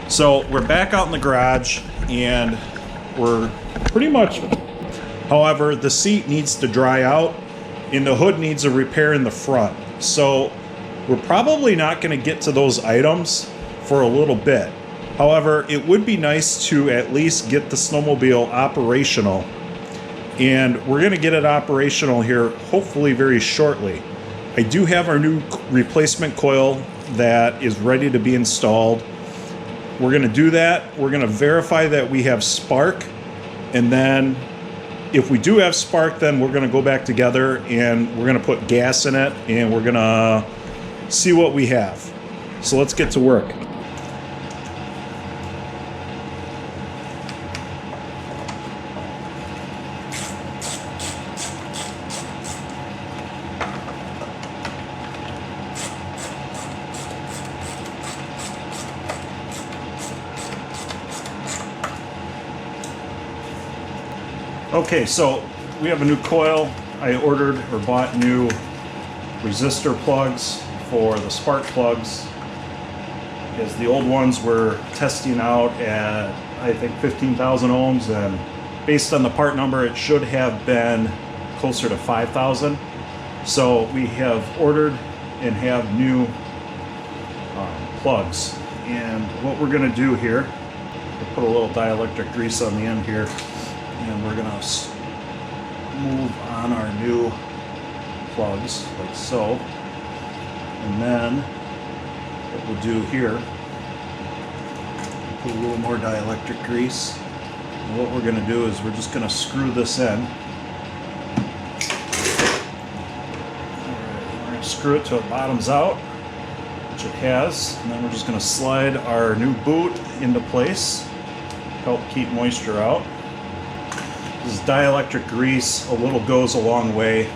So we're back out in the garage and we're pretty much, however, the seat needs to dry out and the hood needs a repair in the front. So we're probably not going to get to those items for a little bit. However, it would be nice to at least get the snowmobile operational, and we're going to get it operational here hopefully very shortly. I do have our new replacement coil that is ready to be installed. We're going to do that. We're going to verify that we have spark, and then if we do have spark, then we're going to go back together and we're going to put gas in it and we're going to see what we have. So let's get to work. Okay, so we have a new coil. I ordered or bought new resistor plugs for the spark plugs, because the old ones were testing out at I think 15,000 ohms, and based on the part number it should have been closer to 5,000. So we have ordered and have new plugs, and what we're going to do here, we'll put a little dielectric grease on the end here, and we're going to move on our new plugs like so. And then what we'll do here, put a little more dielectric grease. And what we're going to do is we're just going to screw this in. We're going to screw it till it bottoms out, which it has. And then we're just going to slide our new boot into place, help keep moisture out. This dielectric grease, a little goes a long way.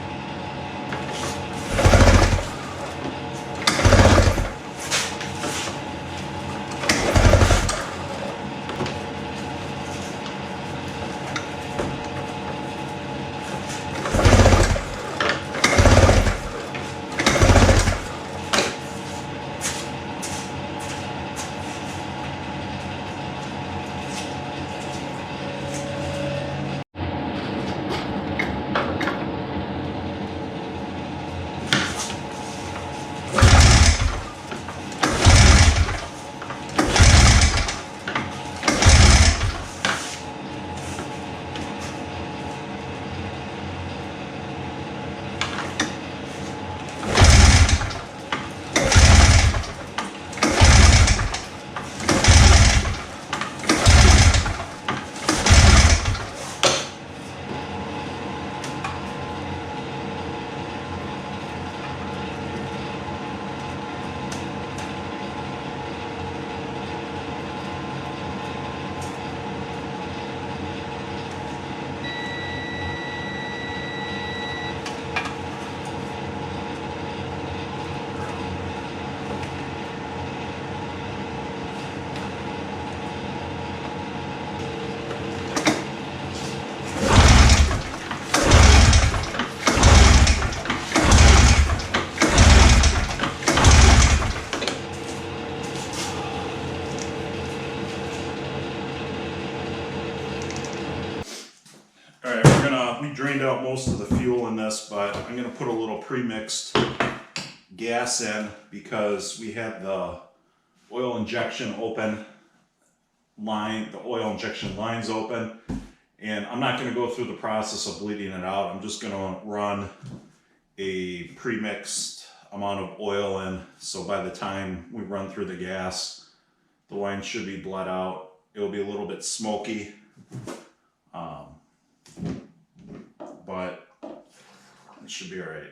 We drained out most of the fuel in this, but I'm going to put a little pre-mixed gas in because we have the oil injection open line, the oil injection lines open, and I'm not going to go through the process of bleeding it out. I'm just going to run a pre-mixed amount of oil in, so by the time we run through the gas, the line should be bled out. It'll be a little bit smoky. But it should be all right.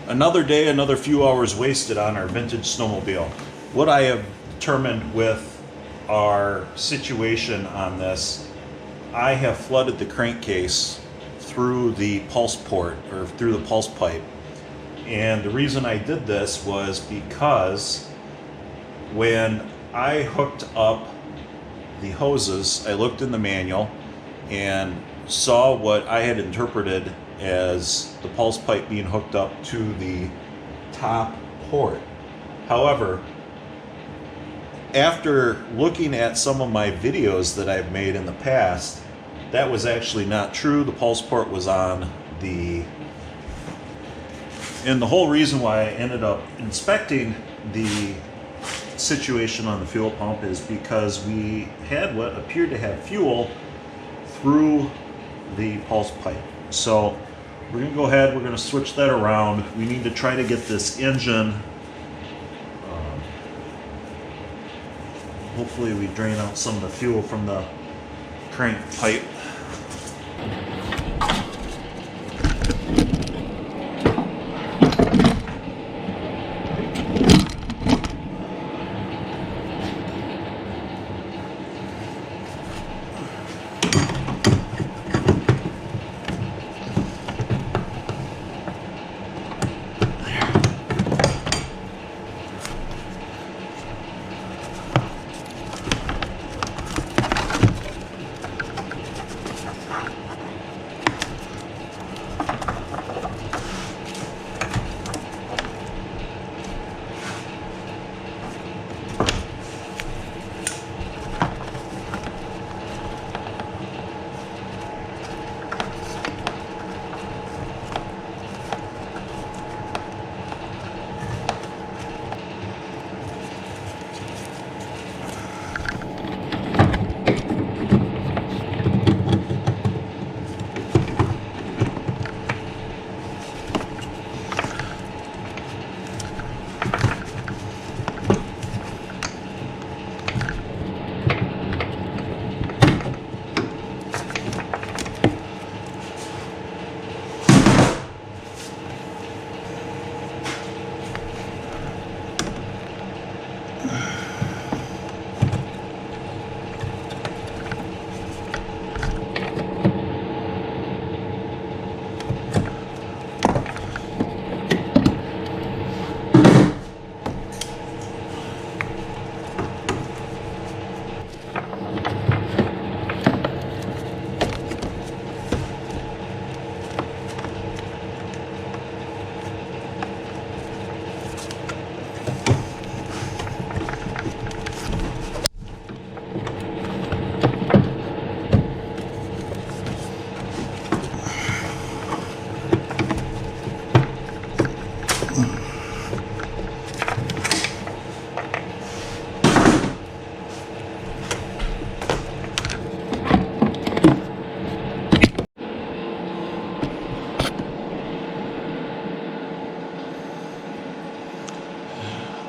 Another day, another few hours wasted on our vintage snowmobile. What I have determined with our situation on this, I have flooded the crankcase through the pulse port, or through the pulse pipe. And the reason I did this was because when I hooked up the hoses, I looked in the manual and saw what I had interpreted as the pulse pipe being hooked up to the top port. However, after looking at some of my videos that I've made in the past, that was actually not true. The pulse port was on the... And the whole reason why I ended up inspecting the situation on the fuel pump is because we had what appeared to have fuel through the pulse pipe. So we're going to go ahead, we're going to switch that around. We need to try to get this engine, hopefully we drain out some of the fuel from the crank pipe.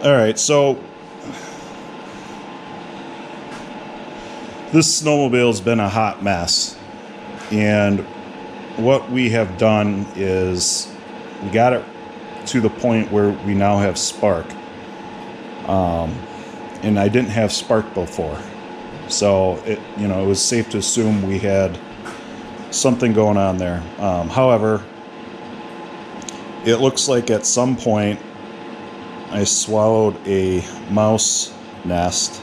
All right, so this snowmobile's been a hot mess, and what we have done is we got it to the point where we now have spark, and I didn't have spark before, so it was safe to assume we had something going on there. However, it looks like at some point I swallowed a mouse nest,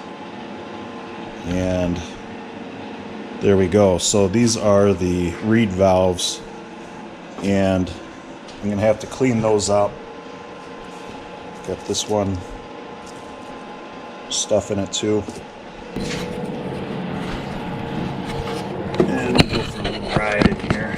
and there we go. So these are the reed valves, and I'm gonna have to clean those up. Got this one stuff in it too, and we'll go for a little ride in here.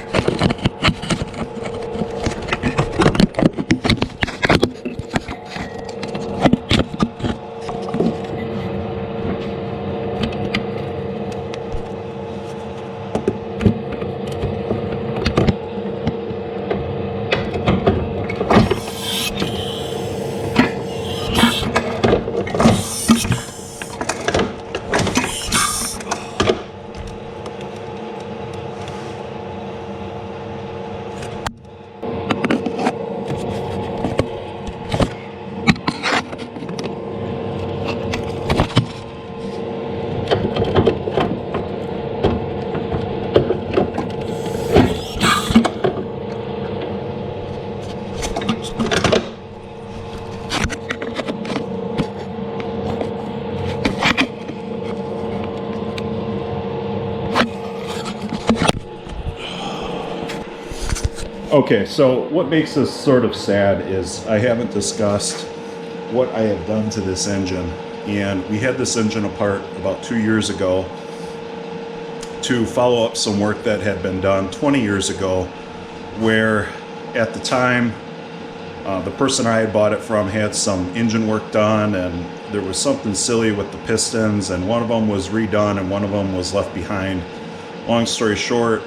Okay, so what makes this sort of sad is I haven't discussed what I have done to this engine. And we had this engine apart about 2 years ago to follow up some work that had been done 20 years ago, where at the time the person I had bought it from had some engine work done, and there was something silly with the pistons, and one of them was redone and one of them was left behind. Long story short,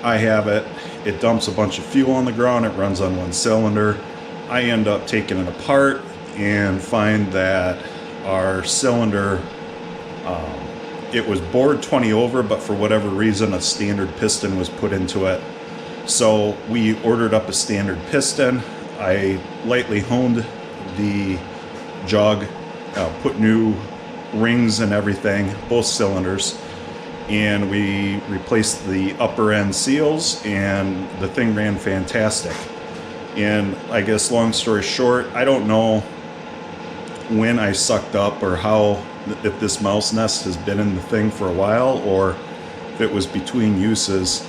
I have it. It dumps a bunch of fuel on the ground. It runs on one cylinder. I end up taking it apart and find that our cylinder, it was bored 20 over, but for whatever reason a standard piston was put into it. So we ordered up a standard piston. I lightly honed the jug, put new rings and everything, both cylinders, and we replaced the upper end seals, and the thing ran fantastic. And I guess long story short, I don't know when I sucked up or how, if this mouse nest has been in the thing for a while or if it was between uses.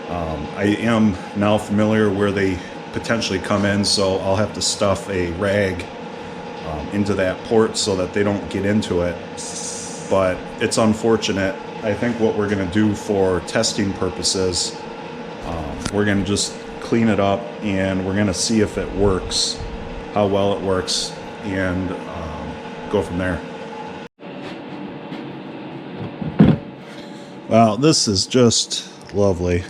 I am now familiar where they potentially come in, so I'll have to stuff a rag into that port so that they don't get into it. But it's unfortunate. I think what we're going to do for testing purposes, we're going to just clean it up and we're going to see if it works, how well it works, and go from there. Wow, this is just lovely.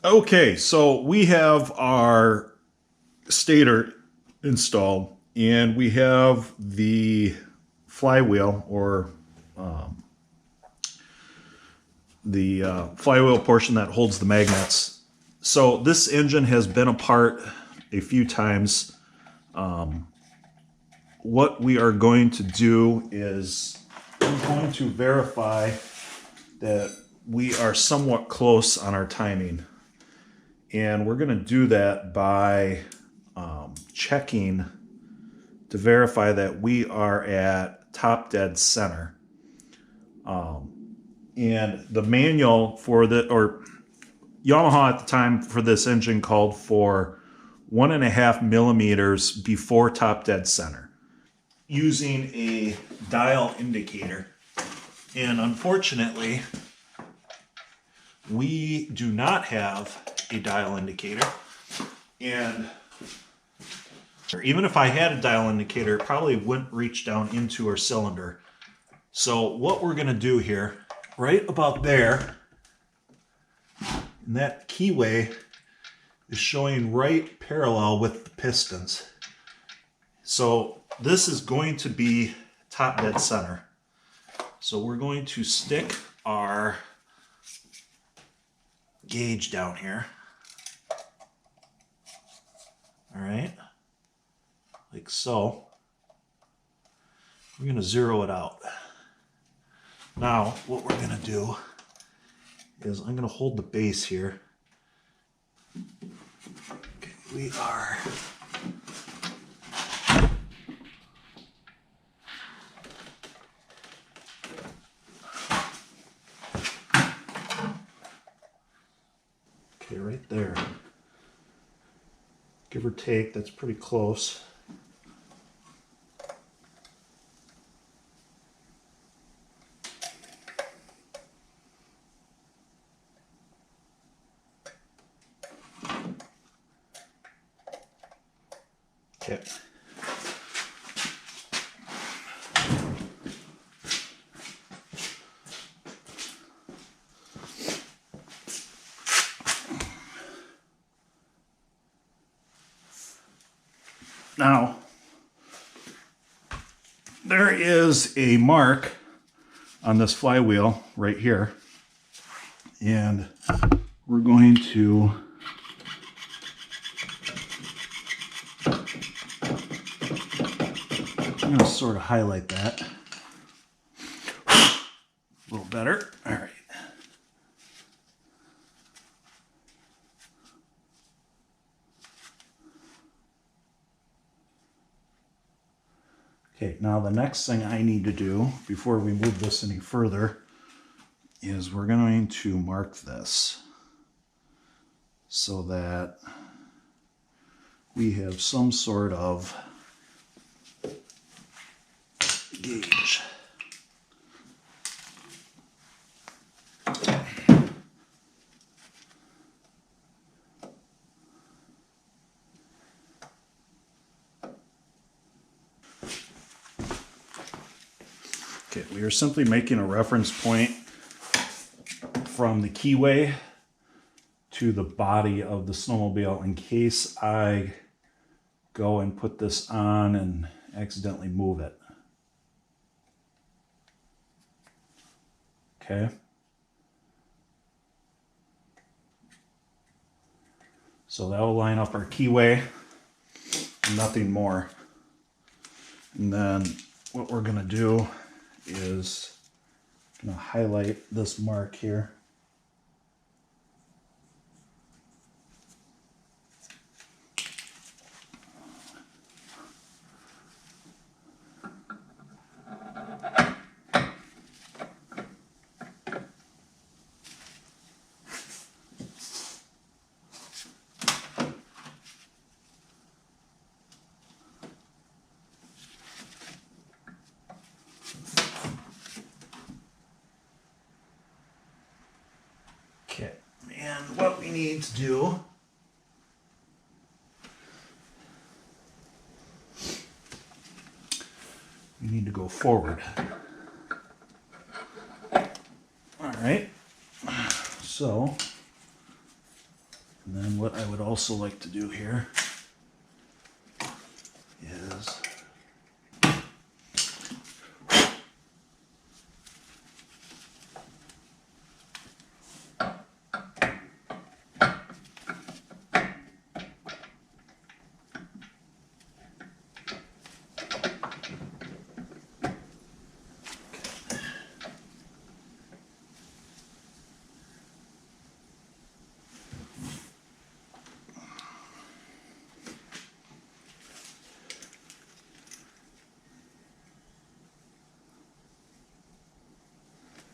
Okay, so we have our stator installed, and we have the flywheel, or the flywheel portion that holds the magnets. So this engine has been apart a few times. What we are going to do is we're going to verify that we are somewhat close on our timing. And we're going to do that by checking to verify that we are at top dead center. And the manual for Yamaha at the time for this engine called for 1.5 millimeters before top dead center using a dial indicator. And unfortunately, we do not have a dial indicator. And even if I had a dial indicator, it probably wouldn't reach down into our cylinder. So what we're going to do here, right about there, and that keyway is showing right parallel with the pistons. So this is going to be top dead center. So we're going to stick our gauge down here. All right, like so. We're going to zero it out. Now, what we're going to do is I'm going to hold the base here. Okay, we are okay right there. Give or take, that's pretty close. Okay. Now, there is a mark on this flywheel right here, and we're going to I'm going to sort of highlight that a little better. All right. Okay, now the next thing I need to do before we move this any further is we're going to mark this so that we have some sort of gauge. Okay, we are simply making a reference point from the keyway to the body of the snowmobile in case I go and put this on and accidentally move it. Okay. So that will line up our keyway, nothing more. And then what we're going to do is I'm going to highlight this mark here. Okay, and what we need to do we need to go forward. All right, so and then what I would also like to do here is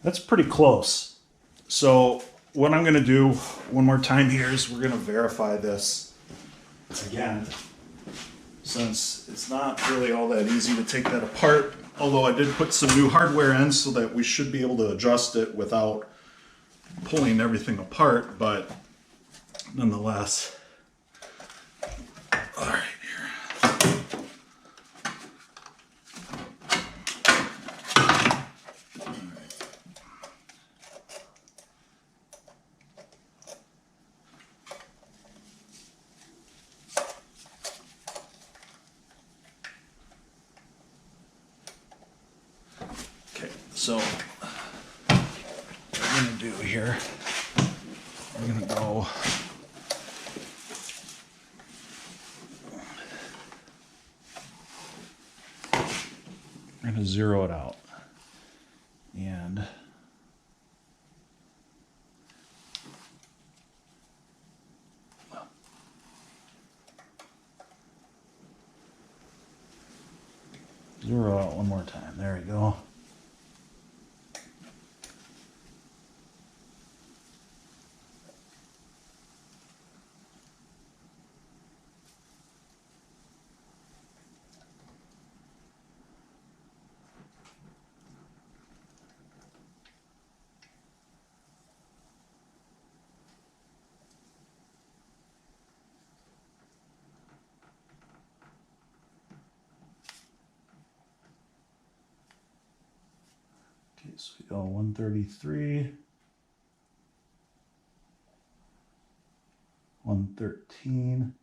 That's pretty close. So what I'm going to do one more time here is we're going to verify this again, since it's not really all that easy to take that apart. Although I did put some new hardware in so that we should be able to adjust it without pulling everything apart, but nonetheless. All right, here. Okay, so what we're going to do here, we're going to go I'm going to zero it out. And zero out one more time. There we go. Okay, so we go 133, 113,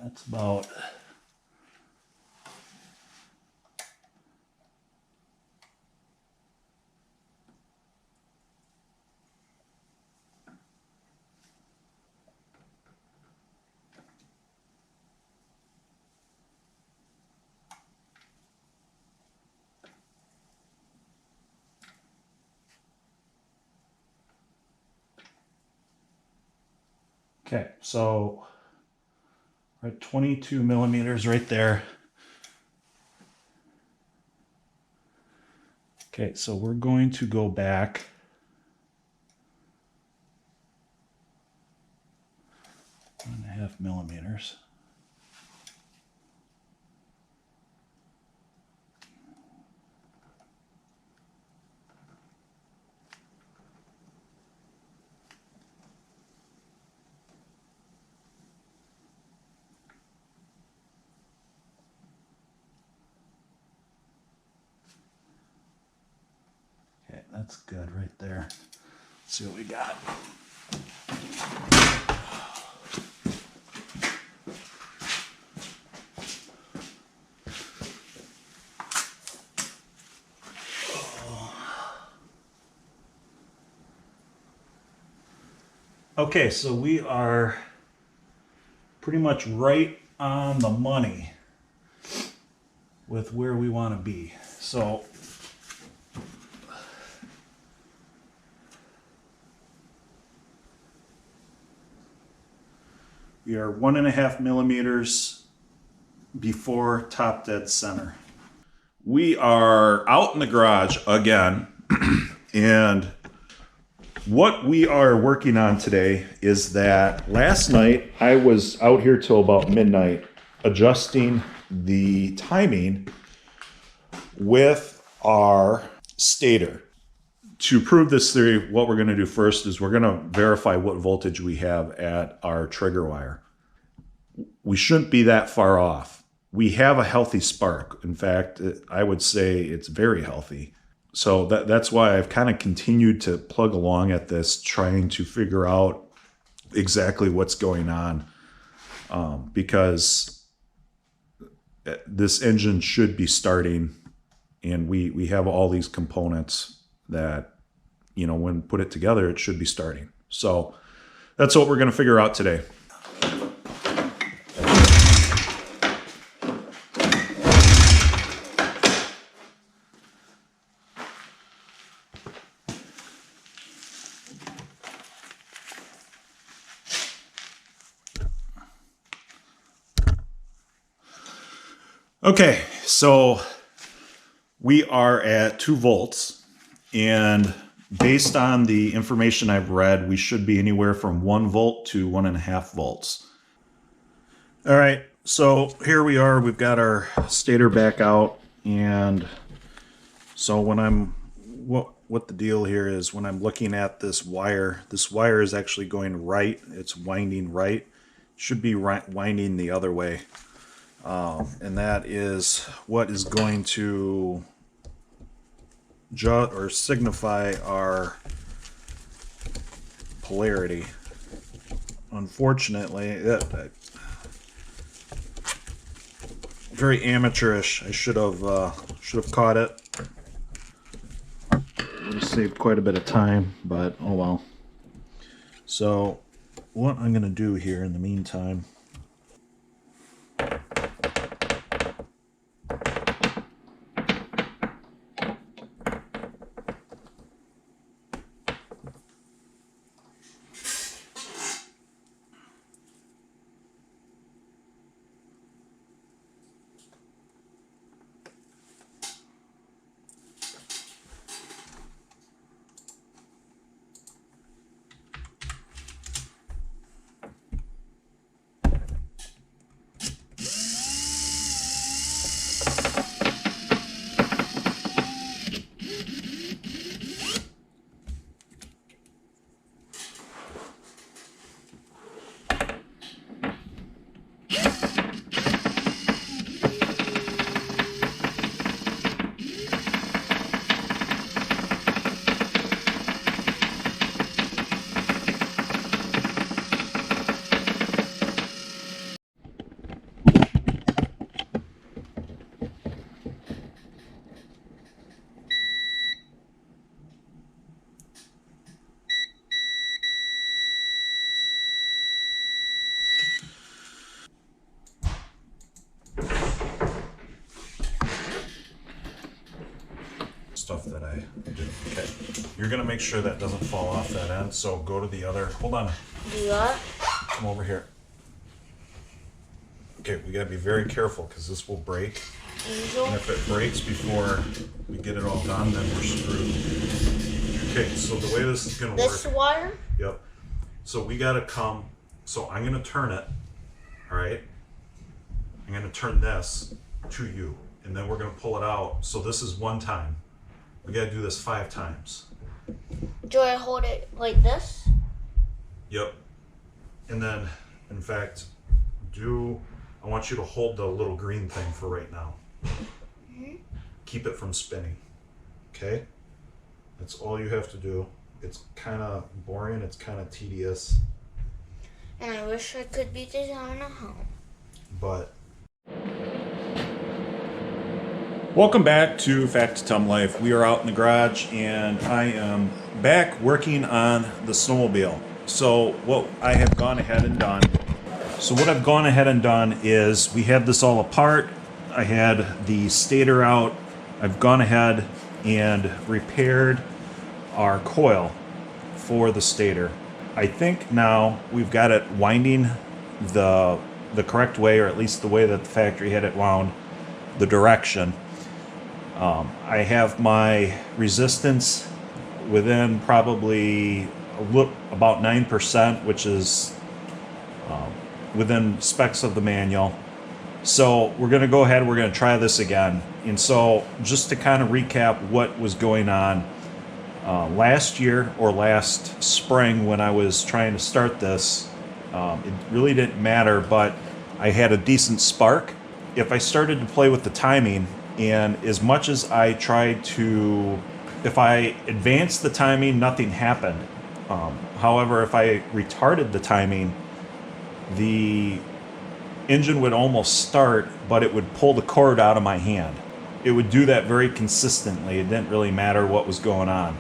that's about okay, so we're at 22 millimeters right there. Okay, so we're going to go back 1.5 millimeters. Okay, that's good right there. Let's see what we got. Okay, so we are pretty much right on the money with where we want to be. So we are 1.5 millimeters before top dead center. We are out in the garage again, and what we are working on today is that last night I was out here till about midnight adjusting the timing with our stator. To prove this theory, what we're going to do first is we're going to verify what voltage we have at our trigger wire. We shouldn't be that far off. We have a healthy spark. In fact, I would say it's very healthy. So that's why I've kind of continued to plug along at this, trying to figure out exactly what's going on. Because this engine should be starting, and we have all these components that, you know, when put it together, it should be starting. So that's what we're going to figure out today. Okay, so we are at 2 volts, and based on the information I've read, we should be anywhere from 1 volt to 1.5 volts. All right, so here we are. We've got our stator back out, and so when I'm what the deal here is, when I'm looking at this wire is actually going right. It's winding right. It should be winding the other way. And that is what is going to signify our polarity. Unfortunately, very amateurish. I should have caught it. Would have saved quite a bit of time, but oh well. So what I'm going to do here in the meantime, stuff that I do. Okay, you're gonna make sure that doesn't fall off that end, so go to the other, hold on. Do that? Come over here. Okay, we gotta be very careful because this will break. And if it breaks before we get it all done, then we're screwed. Okay, so the way this is gonna work. This wire? Yep. So we gotta come, so I'm gonna turn it, all right? I'm gonna turn this to you, and then we're gonna pull it out. So this is 1 time. We gotta do this 5 times. Do I hold it like this? Yep. And then, in fact, I want you to hold the little green thing for right now. Mm-hmm. Keep it from spinning. Okay? That's all you have to do. It's kind of boring. It's kind of tedious. And I wish I could be designing a home. But welcome back to Fact to Tum Life. We are out in the garage, and I am back working on the snowmobile. So what I've gone ahead and done is we had this all apart. I had the stator out. I've gone ahead and repaired our coil for the stator. I think now we've got it winding the correct way, or at least the way that the factory had it wound, the direction. I have my resistance within probably about 9%, which is within specs of the manual. So we're going to go ahead, we're going to try this again. And so just to kind of recap what was going on last year or last spring when I was trying to start this, it really didn't matter, but I had a decent spark. If I started to play with the timing, and as much as I tried to, if I advanced the timing, nothing happened. However, if I retarded the timing, the engine would almost start, but it would pull the cord out of my hand. It would do that very consistently. It didn't really matter what was going on.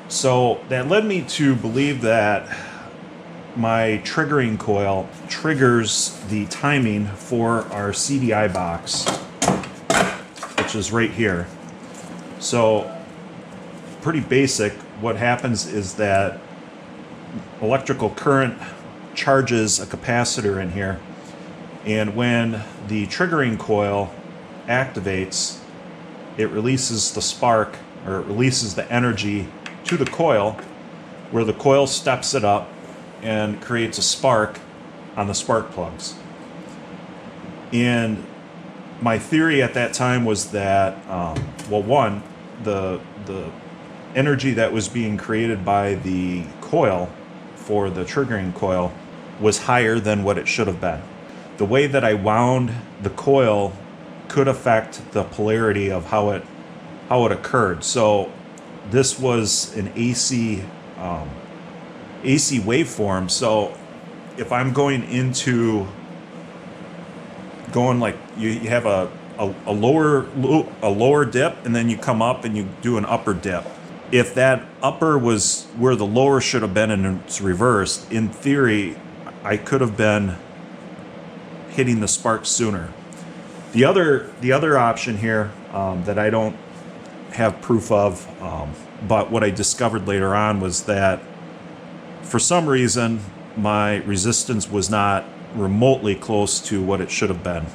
So that led me to believe that my triggering coil triggers the timing for our CDI box, which is right here. So pretty basic. What happens is that electrical current charges a capacitor in here, and when the triggering coil activates, it releases the spark, or it releases the energy to the coil, where the coil steps it up and creates a spark on the spark plugs. And my theory at that time was that, well, one, the energy that was being created by the coil for the triggering coil was higher than what it should have been. The way that I wound the coil could affect the polarity of how it occurred. So this was an AC waveform. So if I'm going like you have a lower dip, and then you come up and you do an upper dip. If that upper was where the lower should have been and it's reversed, in theory, I could have been hitting the spark sooner. The other option here that I don't have proof of, but what I discovered later on was that for some reason my resistance was not remotely close to what it should have been.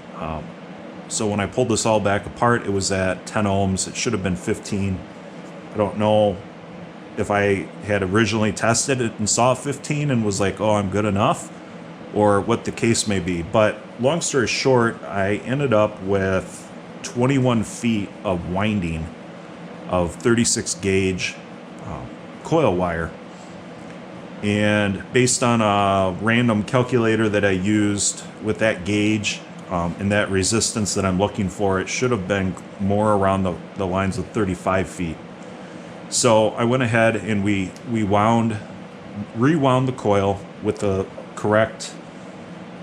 So when I pulled this all back apart, it was at 10 ohms. It should have been 15. I don't know if I had originally tested it and saw 15 and was like, oh, I'm good enough, or what the case may be. But long story short, I ended up with 21 feet of winding of 36 gauge coil wire. And based on a random calculator that I used with that gauge and that resistance that I'm looking for, it should have been more around the lines of 35 feet. So I went ahead and we rewound the coil with the correct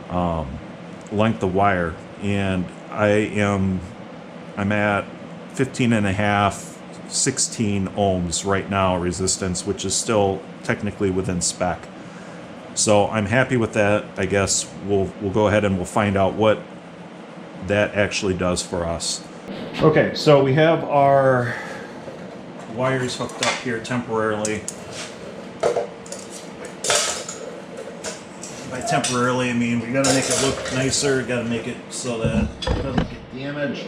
length of wire, and I'm at 15 and a half, 16 ohms right now resistance, which is still technically within spec. So I'm happy with that. I guess we'll go ahead and we'll find out what that actually does for us. Okay, so we have our wires hooked up here temporarily. By temporarily, I mean we gotta make it look nicer, gotta make it so that it doesn't get damaged.